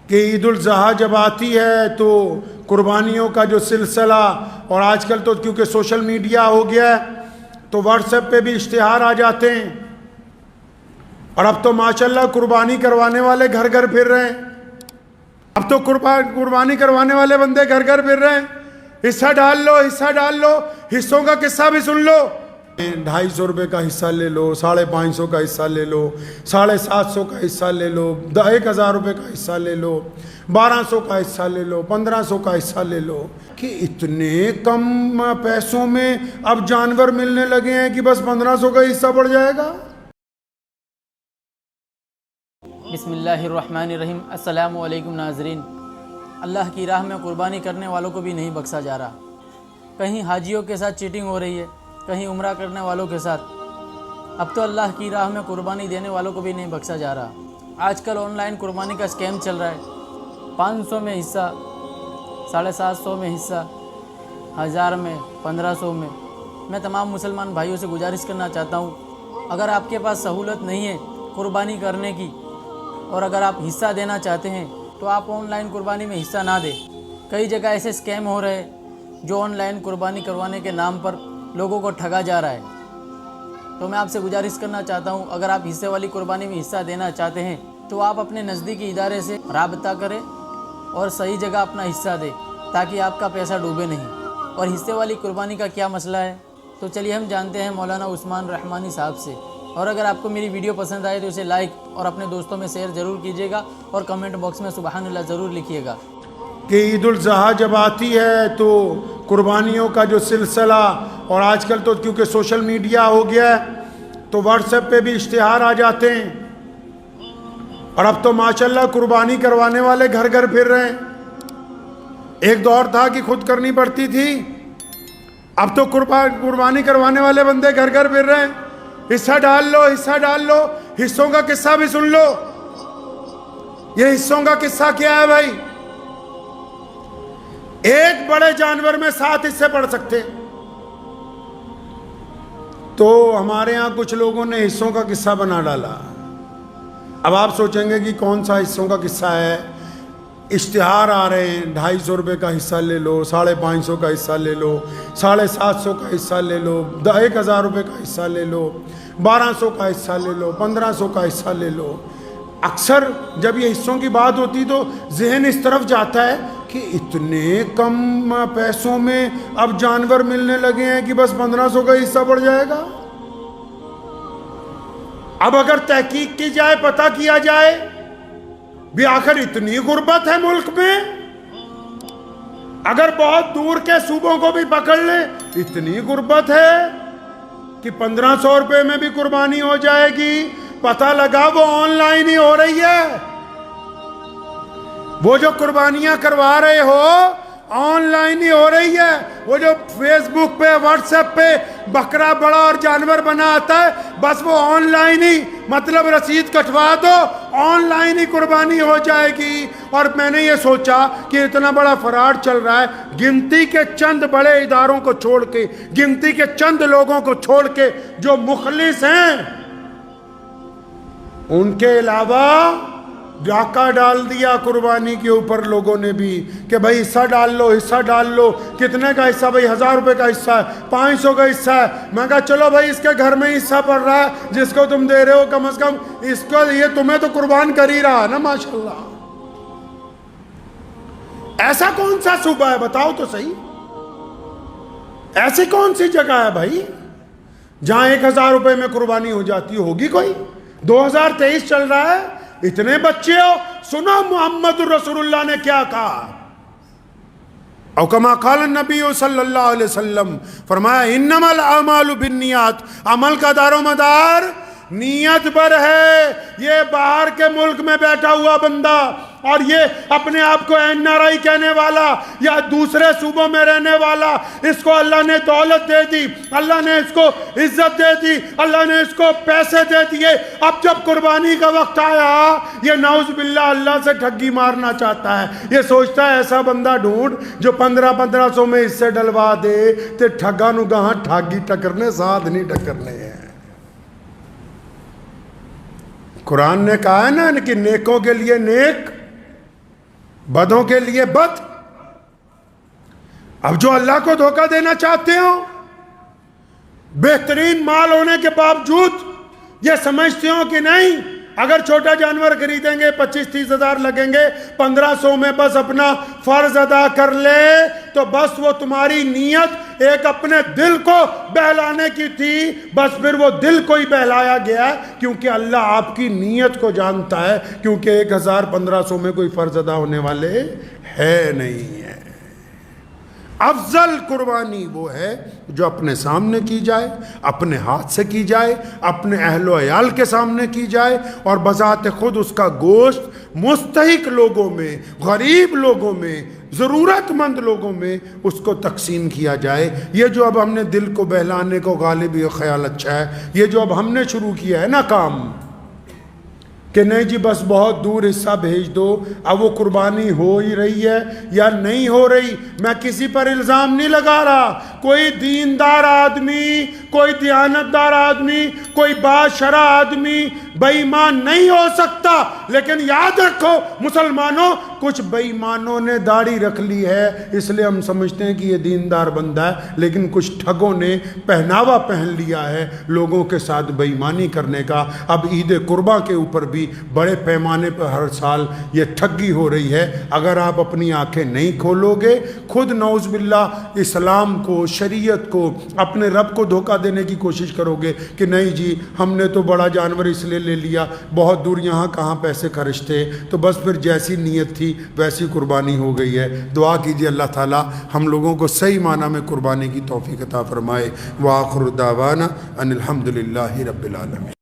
کہ عید الاضحیٰ جب آتی ہے تو قربانیوں کا جو سلسلہ، اور آج کل تو کیونکہ سوشل میڈیا ہو گیا ہے تو واٹس ایپ پہ بھی اشتہار آ جاتے ہیں، اور اب تو ماشاءاللہ قربانی کروانے والے گھر گھر پھر رہے ہیں۔ اب تو قربانی کروانے والے بندے گھر گھر پھر رہے ہیں، حصہ ڈال لو، حصہ ڈال لو، حصوں کا قصہ بھی سن لو۔ 250 روپے کا حصہ لے لو، 550 کا حصہ لے لو، 750 کا حصہ لے لو، 1000 روپے کا حصہ لے لو، 1200 کا حصہ لے لو، 1500 کا حصہ لے لو، کہ اتنے کم پیسوں میں اب جانور ملنے لگے ہیں کہ بس 1500 کا حصہ پڑ جائے گا۔ بسم اللہ الرحمن الرحیم۔ السلام علیکم ناظرین۔ اللہ کی راہ میں قربانی کرنے والوں کو بھی نہیں بخشا جا رہا۔ کہیں حاجیوں کے ساتھ چیٹنگ ہو رہی ہے، کہیں عمرہ کرنے والوں کے ساتھ۔ اب تو اللہ کی راہ میں قربانی دینے والوں کو بھی نہیں بخشا جا رہا۔ آج کل آن لائن قربانی کا اسکیم چل رہا ہے۔ 500 میں حصہ، 750 میں حصہ، 1000 میں، 1500 میں۔ میں تمام مسلمان بھائیوں سے گزارش کرنا چاہتا ہوں، اگر آپ کے پاس سہولت نہیں ہے قربانی کرنے کی، اور اگر آپ حصہ دینا چاہتے ہیں تو آپ آن لائن قربانی میں حصہ نہ دیں۔ کئی جگہ ایسے اسکیم ہو رہے ہیں جو آن لائن قربانی کروانے کے نام پر لوگوں کو ٹھگا جا رہا ہے۔ تو میں آپ سے گزارش کرنا چاہتا ہوں، اگر آپ حصے والی قربانی میں حصہ دینا چاہتے ہیں تو آپ اپنے نزدیکی ادارے سے رابطہ کریں اور صحیح جگہ اپنا حصہ دیں، تاکہ آپ کا پیسہ ڈوبے نہیں۔ اور حصے والی قربانی کا کیا مسئلہ ہے، تو چلیے ہم جانتے ہیں مولانا عثمان رحمانی صاحب سے۔ اور اگر آپ کو میری ویڈیو پسند آئے تو اسے لائک اور اپنے دوستوں میں شیئر ضرور کیجیے گا، اور کمنٹ باکس میں سبحان اللہ ضرور لکھیے گا۔ کہ عید الاضحیٰ جب آتی ہے تو قربانیوں کا جو سلسلہ، اور آج کل تو کیونکہ سوشل میڈیا ہو گیا ہے تو واٹس ایپ پہ بھی اشتہار آ جاتے ہیں، اور اب تو ماشاءاللہ قربانی کروانے والے گھر گھر پھر رہے ہیں۔ ایک دور تھا کہ خود کرنی پڑتی تھی، اب تو قربانی کروانے والے بندے گھر گھر پھر رہے ہیں، حصہ ڈال لو، حصہ ڈال لو، حصوں کا قصہ بھی سن لو۔ یہ حصوں کا قصہ کیا ہے بھائی؟ ایک بڑے جانور میں 7 حصے پڑ سکتے ہیں۔ تو ہمارے ہاں کچھ لوگوں نے حصوں کا قصہ بنا ڈالا۔ اب آپ سوچیں گے کہ کون سا حصوں کا قصہ ہے؟ اشتہار آ رہے ہیں، 250 روپے کا حصہ لے لو، 550 کا حصہ لے لو، 750 کا حصہ لے لو، 1000 روپے کا حصہ لے لو، 1200 کا حصہ لے لو، 1500 کا حصہ لے لو۔ اکثر جب یہ حصوں کی بات ہوتی تو ذہن اس طرف جاتا ہے کہ اتنے کم پیسوں میں اب جانور ملنے لگے ہیں کہ بس 1500 کا حصہ پڑ جائے گا۔ اب اگر تحقیق کی جائے، پتہ کیا جائے بھی آخر اتنی غربت ہے ملک میں، اگر بہت دور کے صوبوں کو بھی پکڑ لیں اتنی غربت ہے کہ 1500 روپے میں بھی قربانی ہو جائے گی، پتہ لگا وہ آن لائن ہی ہو رہی ہے۔ وہ جو قربانیاں کروا رہے ہو آن لائن ہی ہو رہی ہے۔ وہ جو فیس بک پہ، واٹس ایپ پہ بکرا بڑا اور جانور بنا آتا ہے، بس وہ آن لائن ہی، مطلب رسید کٹوا دو، آن لائن ہی قربانی ہو جائے گی۔ اور میں نے یہ سوچا کہ اتنا بڑا فراڈ چل رہا ہے، گنتی کے چند بڑے اداروں کو چھوڑ کے، گنتی کے چند لوگوں کو چھوڑ کے جو مخلص ہیں، ان کے علاوہ ڈاکہ ڈال دیا قربانی کے اوپر لوگوں نے بھی کہ بھائی حصہ ڈال لو، حصہ ڈال لو۔ کتنے کا حصہ؟ بھائی 1000 روپے کا حصہ ہے، 500 کا حصہ ہے۔ میں کہا چلو بھائی اس کے گھر میں حصہ پڑ رہا ہے، جس کو تم دے رہے ہو کم از کم اس کو، یہ تمہیں تو قربان کر ہی رہا نا ماشاءاللہ۔ ایسا کون سا صوبہ ہے بتاؤ تو صحیح، ایسی کون سی جگہ ہے بھائی جہاں 1000 روپے میں قربانی ہو جاتی ہوگی؟ کوئی 2023 چل رہا ہے، اتنے بچے ہو۔ سنو محمد رسول اللہ نے کیا کہا، او کما قال النبی صلی اللہ علیہ وسلم، فرمایا انما الاعمال بالنیات، عمل کا دار و مدار نیت پر ہے۔ یہ باہر کے ملک میں بیٹھا ہوا بندہ اور یہ اپنے آپ کو این آر آئی کہنے والا یا دوسرے صوبوں میں رہنے والا، اس کو اللہ نے دولت دے دی، اللہ نے اس کو عزت دے دی، اللہ نے اس کو پیسے دے دیے۔ اب جب قربانی کا وقت آیا، یہ نعوذ باللہ اللہ سے ٹھگی مارنا چاہتا ہے۔ یہ سوچتا ہے ایسا بندہ ڈھونڈ جو 1500 میں اس سے ڈلوا دے، تے ٹھگا نو گاہاں ٹھاگی ٹکرنے ساتھ نہیں ٹکرنے ہیں۔ قرآن نے کہا ہے نا کہ نیکوں کے لیے نیک بدوں کے لیے بد. اب جو اللہ کو دھوکہ دینا چاہتے ہو، بہترین مال ہونے کے باوجود یہ سمجھتے ہو کہ نہیں اگر چھوٹا جانور خریدیں گے 25-30 ہزار لگیں گے، 1500 میں بس اپنا فرض ادا کر لے، تو بس وہ تمہاری نیت ایک اپنے دل کو بہلانے کی تھی، بس پھر وہ دل کو ہی بہلایا گیا ہے، کیونکہ اللہ آپ کی نیت کو جانتا ہے، کیونکہ 1500 میں کوئی فرض ادا ہونے والے ہے نہیں ہے. افضل قربانی وہ ہے جو اپنے سامنے کی جائے، اپنے ہاتھ سے کی جائے، اپنے اہل و عیال کے سامنے کی جائے، اور بذات خود اس کا گوشت مستحق لوگوں میں، غریب لوگوں میں، ضرورت مند لوگوں میں اس کو تقسیم کیا جائے. یہ جو اب ہم نے دل کو بہلانے کو، غالب یہ خیال اچھا ہے، یہ جو اب ہم نے شروع کیا ہے نا کام کہ نہیں جی بس بہت دور حصہ بھیج دو، اب وہ قربانی ہو ہی رہی ہے یا نہیں ہو رہی، میں کسی پر الزام نہیں لگا رہا. کوئی دیندار آدمی، کوئی دیانتدار آدمی، کوئی باشرع آدمی بے ایمان نہیں ہو سکتا. لیکن یاد رکھو مسلمانوں، کچھ بے ایمانوں نے داڑھی رکھ لی ہے اس لیے ہم سمجھتے ہیں کہ یہ دیندار بندہ ہے، لیکن کچھ ٹھگوں نے پہناوا پہن لیا ہے لوگوں کے ساتھ بے ایمانی کرنے کا. اب عید قرباں کے اوپر بھی بڑے پیمانے پر ہر سال یہ ٹھگی ہو رہی ہے. اگر آپ اپنی آنکھیں نہیں کھولو گے، خود نعوذ باللہ اسلام کو، شریعت کو، اپنے رب کو دھوکہ دینے کی کوشش کرو گے کہ نہیں جی ہم نے تو بڑا جانور اس لیے لے لیا، بہت دور یہاں کہاں پیسے خرچ تھے، تو بس پھر جیسی نیت تھی ویسی قربانی ہو گئی ہے. دعا کیجئے اللہ تعالی ہم لوگوں کو صحیح معنی میں قربانی کی توفیق عطا فرمائے. وآخر دعوانا ان الحمدللہ رب العالمین.